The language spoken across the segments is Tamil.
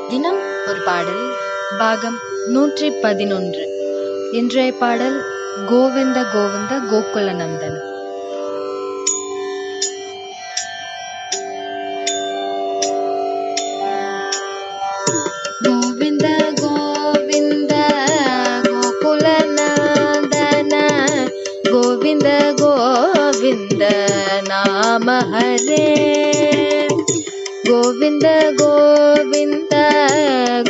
தினம் ஒரு பாடல் பாகம் 111. இன்றைய பாடல் கோவிந்த கோவிந்த கோகுலநந்தன். கோவிந்த கோவிந்த கோகுலநந்தன கோவிந்த கோவிந்த நாம ஹரே. கோவிந்த கோவிந்த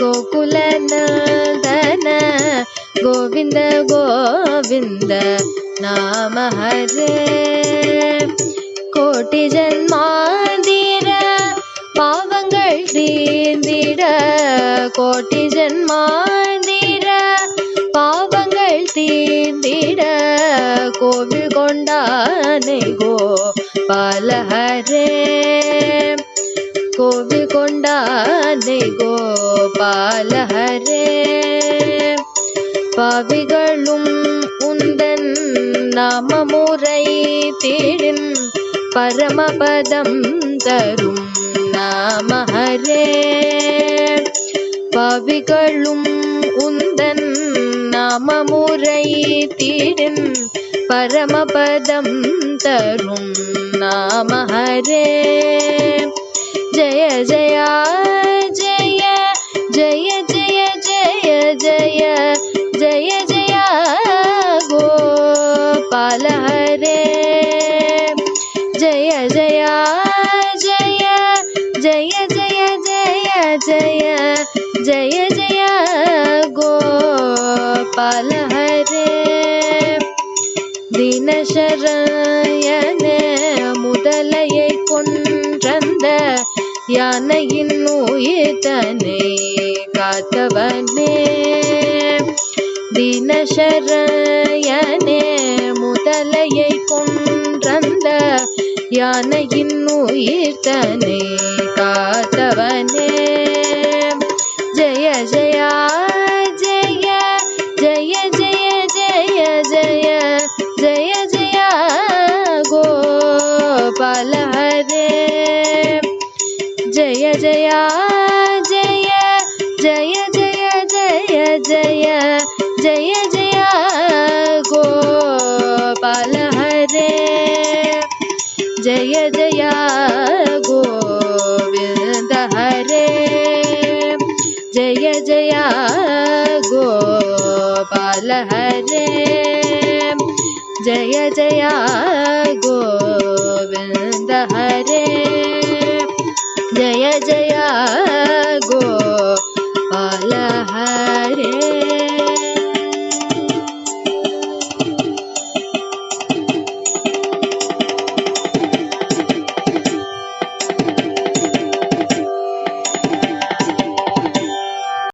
கோகுலநந்தன கோவிந்த கோவிந்த நாம ஹரே. கோட்டி ஜன்மாந்திர பாவங்கள் தீர்ந்திட கோட்டி ஜன்மாந்திர பாவங்கள் தீர்ந்திட கோவில் கொண்டானை கோபால ஹரே. கோவில் கொண்டானை கோபால ஹரே. பாவிகளும் உந்தன் நாமமுறை தேடின் பரமபதம் தரும் நாம ஹரே. பாவிகளும் உந்தன் நாமமுறை தேடின் பரமபதம் தரும் நாம ஹரே. ஜய ஜய ஜய ஜய ஜய ஜய ஜய ஜய ஜய கோபால ஹரே. ஜய ஜய ஜய ஜய ஜய ஜய ஜய ஜய ஜய கோபால ஹரே. தினசரயனே முதலையை கொன்றந்த யானையின் உயிர்தனை காத்தவனே. தினசரயனே முதலையை கொன்றந்த யானையின் உயிர்தனை காத்தவனே. ஜய ஜய ஜய ஜய ஜய ஜய ஜய ஜய ஜய கோபால ஹரே. ஜய ஜய ஜய ஜய ஜய ஜய ஜய ஜய ஜய கோபால ஹரே. ஜய ஜய கோவிந்த ஹரே. ஜய ஜய கோபால ஹரே. ஜய ஜய கோவிந்த ஹரே. ஜய ஜய